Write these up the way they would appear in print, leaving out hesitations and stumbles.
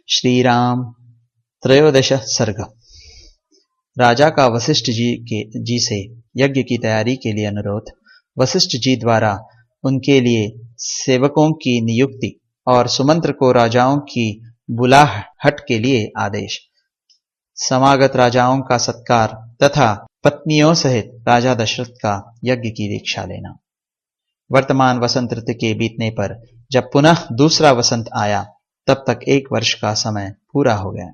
श्री राम। त्रयोदश सर्ग। राजा का वशिष्ठ जी से यज्ञ की तैयारी के लिए अनुरोध। वशिष्ठ जी द्वारा उनके लिए सेवकों की नियुक्ति और सुमंत्र को राजाओं की बुलाहट के लिए आदेश। समागत राजाओं का सत्कार तथा पत्नियों सहित राजा दशरथ का यज्ञ की दीक्षा लेना। वर्तमान वसंत ऋतु के बीतने पर जब पुनः दूसरा वसंत आया तब तक 1 वर्ष का समय पूरा हो गया।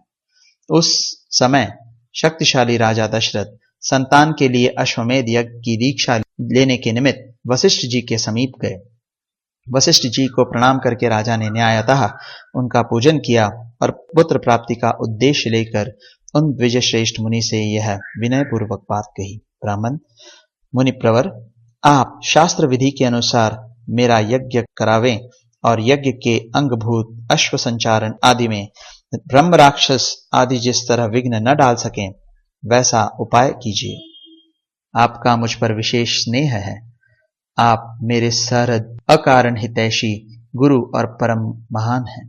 उस समय शक्तिशाली राजा दशरथ संतान के लिए अश्वमेध यज्ञ की दीक्षा लेने के निमित्त वशिष्ठ जी के समीप गए। वशिष्ठ जी को प्रणाम करके राजा ने न्यायतः उनका पूजन किया और पुत्र प्राप्ति का उद्देश्य लेकर उन द्विजश्रेष्ठ मुनि से यह विनय पूर्वक बात कही। ब्राह्मण मुनि प्रवर, आप शास्त्र विधि के अनुसार मेरा यज्ञ करावें और यज्ञ के अंगभूत अश्व संचारण आदि में ब्रह्म राक्षस आदि जिस तरह विघ्न न डाल सकें वैसा उपाय कीजिए। आपका मुझ पर विशेष स्नेह है। आप मेरे सहृद अकारण हितैषी गुरु और परम महान हैं।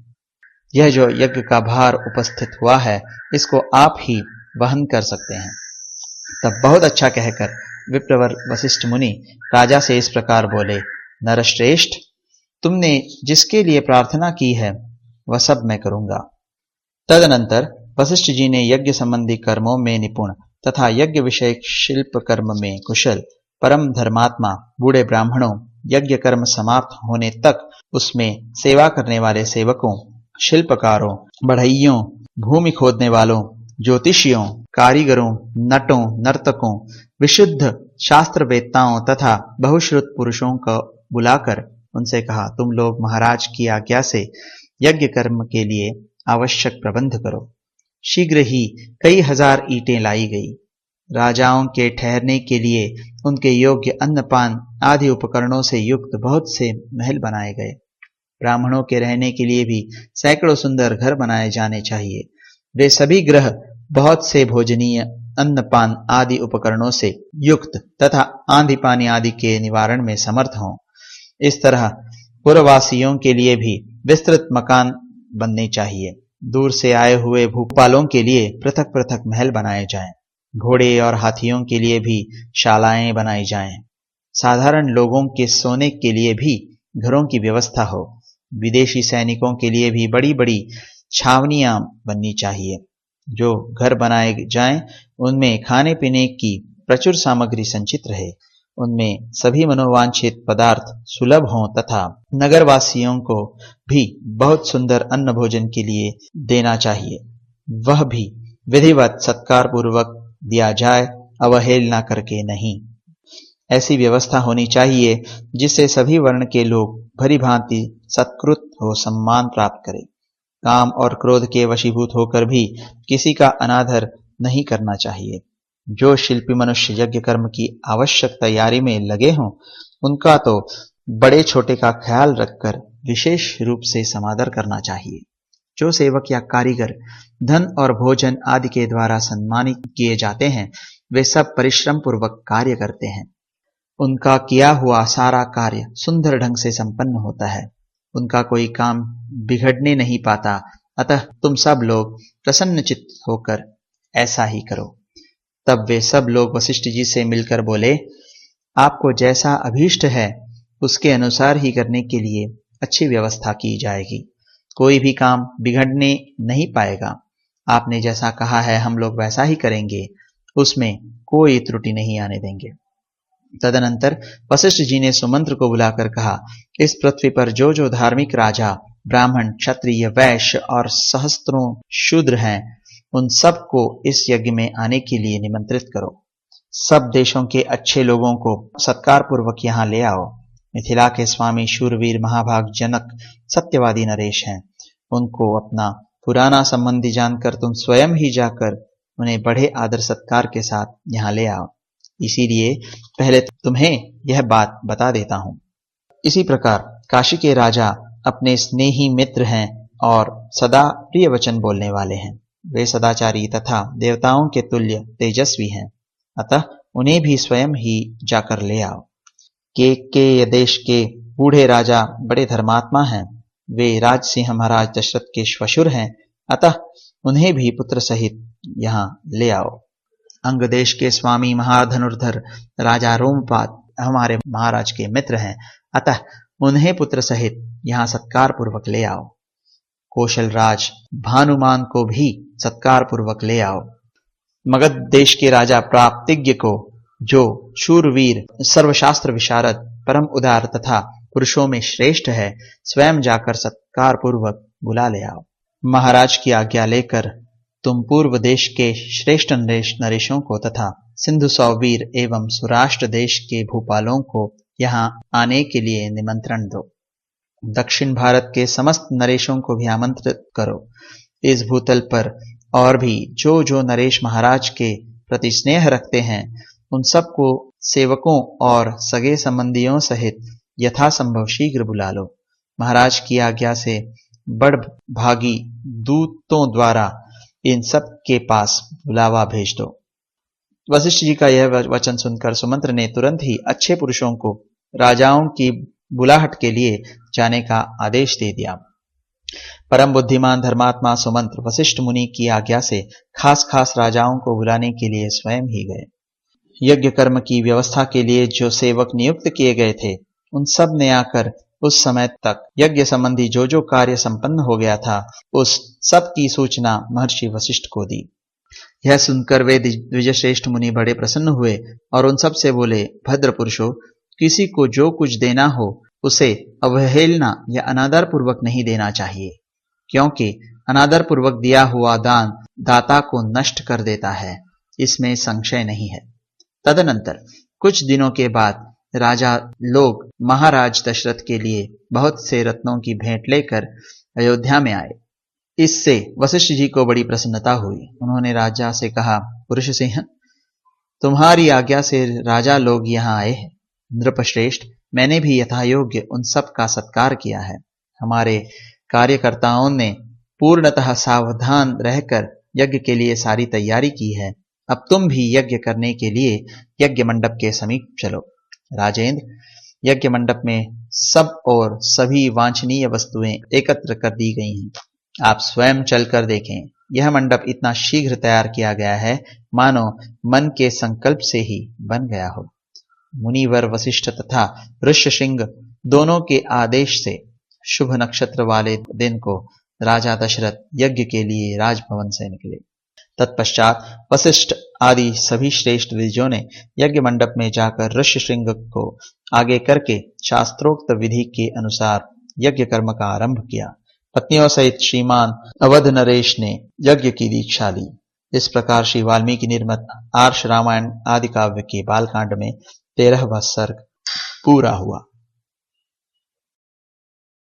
यह जो यज्ञ का भार उपस्थित हुआ है इसको आप ही वहन कर सकते हैं। तब बहुत अच्छा कहकर विप्रवर वशिष्ठ मुनि राजा से इस प्रकार बोले, नरश्रेष्ठ, तुमने जिसके लिए प्रार्थना की है वह सब मैं करूंगा। तदनंतर वशिष्ठ जी ने यज्ञ संबंधी कर्मों में निपुण तथा यज्ञ विषय शिल्प कर्म में कुशल परम धर्मात्मा बूढ़े ब्राह्मणों, यज्ञ कर्म समाप्त होने तक उसमें सेवा करने वाले सेवकों, शिल्पकारों, बढ़इयों, भूमि खोदने वालों, ज्योतिषियों, कारीगरों, नटों, नर्तकों, विशुद्ध शास्त्र वेत्ताओं तथा बहुश्रुत पुरुषों को बुलाकर उनसे कहा, तुम लोग महाराज की आज्ञा से यज्ञ कर्म के लिए आवश्यक प्रबंध करो। शीघ्र ही कई हजार ईंटें लाई गई। राजाओं के ठहरने के लिए उनके योग्य अन्नपान आदि उपकरणों से युक्त बहुत से महल बनाए गए। ब्राह्मणों के रहने के लिए भी सैकड़ों सुंदर घर बनाए जाने चाहिए। वे सभी ग्रह बहुत से भोजनीय अन्नपान आदि उपकरणों से युक्त तथा आंधी पानी आदि के निवारण में समर्थ हों। इस तरह पुरवासियों के लिए भी विस्तृत मकान बनने चाहिए। दूर से आए हुए भूपालों के लिए पृथक पृथक महल बनाए जाएं। घोड़े और हाथियों के लिए भी शालाएं बनाई जाएं। साधारण लोगों के सोने के लिए भी घरों की व्यवस्था हो। विदेशी सैनिकों के लिए भी बड़ी बड़ी छावनियां बननी चाहिए। जो घर बनाए जाएं उनमें खाने पीने की प्रचुर सामग्री संचित रहे। उनमें सभी मनोवांछित पदार्थ सुलभ हों तथा नगरवासियों को भी बहुत सुंदर अन्न भोजन के लिए देना चाहिए। वह भी विधिवत सत्कार पूर्वक दिया जाए, अवहेलना करके नहीं। ऐसी व्यवस्था होनी चाहिए जिससे सभी वर्ण के लोग भली भांति सत्कृत हो सम्मान प्राप्त करें। काम और क्रोध के वशीभूत होकर भी किसी का अनादर नहीं करना चाहिए। जो शिल्पी मनुष्य यज्ञ कर्म की आवश्यक तैयारी में लगे हों उनका तो बड़े छोटे का ख्याल रखकर विशेष रूप से समादर करना चाहिए। जो सेवक या कारीगर धन और भोजन आदि के द्वारा सम्मानित किए जाते हैं वे सब परिश्रम पूर्वक कार्य करते हैं। उनका किया हुआ सारा कार्य सुंदर ढंग से संपन्न होता है। उनका कोई काम बिगड़ने नहीं पाता। अतः तुम सब लोग प्रसन्नचित्त होकर ऐसा ही करो। तब वे सब लोग वशिष्ठ जी से मिलकर बोले, आपको जैसा अभीष्ट है उसके अनुसार ही करने के लिए अच्छी व्यवस्था की जाएगी। कोई भी काम बिगड़ने नहीं पाएगा। आपने जैसा कहा है हम लोग वैसा ही करेंगे। उसमें कोई त्रुटि नहीं आने देंगे। तदनंतर वशिष्ठ जी ने सुमंत्र को बुलाकर कहा, इस पृथ्वी पर जो जो धार्मिक राजा, ब्राह्मण, क्षत्रिय, वैश्य और सहस्त्रों शूद्र हैं उन सबको इस यज्ञ में आने के लिए निमंत्रित करो। सब देशों के अच्छे लोगों को सत्कार पूर्वक यहाँ ले आओ। मिथिला के स्वामी शूरवीर महाभाग जनक सत्यवादी नरेश हैं। उनको अपना पुराना संबंधी जानकर तुम स्वयं ही जाकर उन्हें बड़े आदर सत्कार के साथ यहाँ ले आओ। इसीलिए पहले तुम्हें यह बात बता देता हूँ। इसी प्रकार काशी के राजा अपने स्नेही मित्र हैं और सदा प्रिय वचन बोलने वाले हैं। वे सदाचारी तथा देवताओं के तुल्य तेजस्वी हैं। अतः उन्हें भी स्वयं ही जाकर ले आओ। के देश के बूढ़े राजा बड़े धर्मात्मा हैं। वे राजसिंह महाराज दशरथ के श्वशुर हैं अतः उन्हें भी पुत्र सहित यहाँ ले आओ। अंग देश के स्वामी महाधनुर्धर राजा रोमपाद हमारे महाराज के मित्र हैं, अतः उन्हें पुत्र सहित यहाँ सत्कार पूर्वक ले आओ। कौशल राज भानुमान को भी सत्कार पूर्वक ले आओ। मगध देश के राजा प्राप्तिज्ञ को, जो शूरवीर सर्वशास्त्र विशारद परम उदार तथा पुरुषों में श्रेष्ठ है, स्वयं जाकर सत्कार पूर्वक बुला ले आओ। महाराज की आज्ञा लेकर तुम पूर्व देश के श्रेष्ठ नरेशों को तथा सिंधु सौवीर एवं सुराष्ट्र देश के भूपालों को यहाँ आने के लिए निमंत्रण दो। दक्षिण भारत के समस्त नरेशों को भी आमंत्रित करो। इस भूतल पर और भी जो जो नरेश महाराज के प्रति स्नेह रखते हैं, उन सबको सेवकों और सगे संबंधियों सहित यथासंभव शीघ्र बुला लो। महाराज की आज्ञा से बड़ भागी दूतों द्वारा इन सब के पास बुलावा भेज दो। वशिष्ठ जी का यह वचन सुनकर सुमंत्र ने तुरंत ही अच्छे पुरुषों को राजाओं की बुलाहट के लिए जाने का आदेश दे दिया। परम बुद्धिमान धर्मात्मा सुमंत्र वशिष्ठ मुनि की आज्ञा से खास खास राजाओं को बुलाने के लिए स्वयं ही गए। यज्ञ कर्म की व्यवस्था के लिए जो सेवक नियुक्त किए गए थे, उन सब ने आकर उस समय तक यज्ञ संबंधी जो जो कार्य संपन्न हो गया था, उस सब की सूचना महर्षि वशिष्ठ को दी। यह सुनकर वे द्विजश्रेष्ठ मुनि बड़े प्रसन्न हुए और उन सब से बोले, भद्र पुरुषों, किसी को जो कुछ देना हो उसे अवहेलना या अनादर पूर्वक नहीं देना चाहिए, क्योंकि अनादर पूर्वक दिया हुआ दान दाता को नष्ट कर देता है, इसमें संशय नहीं है। तदनंतर कुछ दिनों के बाद राजा लोग महाराज दशरथ के लिए बहुत से रत्नों की भेंट लेकर अयोध्या में आए। इससे वशिष्ठ जी को बड़ी प्रसन्नता हुई। उन्होंने राजा से कहा, पुरुष सिंह, तुम्हारी आज्ञा से राजा लोग यहाँ आए हैं। नृपश्रेष्ठ, मैंने भी यथायोग्य उन सब का सत्कार किया है। हमारे कार्यकर्ताओं ने पूर्णतः सावधान रहकर यज्ञ के लिए सारी तैयारी की है। अब तुम भी यज्ञ करने के लिए यज्ञ मंडप के समीप चलो। राजेंद्र, यज्ञ मंडप में सब और सभी वांछनीय वस्तुएं एकत्र कर दी गई हैं। आप स्वयं चलकर देखें। यह मंडप इतना शीघ्र तैयार किया गया है, मानो मन के संकल्प से ही बन गया हो। मुनिवर वशिष्ठ तथा ऋष्यशृंग दोनों के आदेश से शुभ नक्षत्र वाले दिन को राजा दशरथ यज्ञ के लिए राजभवन से निकले। तत्पश्चात वशिष्ठ आदि सभी श्रेष्ठ द्विजों ने यज्ञ मंडप में जाकर ऋष्यशृंग को आगे करके शास्त्रोक्त विधि के अनुसार यज्ञ कर्म का आरंभ किया। पत्नियों सहित श्रीमान अवध नरेश ने यज्ञ की दीक्षा ली। इस प्रकार श्री वाल्मीकि निर्मित आर्ष रामायण आदि काव्य के बालकांड में 13वां सर्ग पूरा हुआ।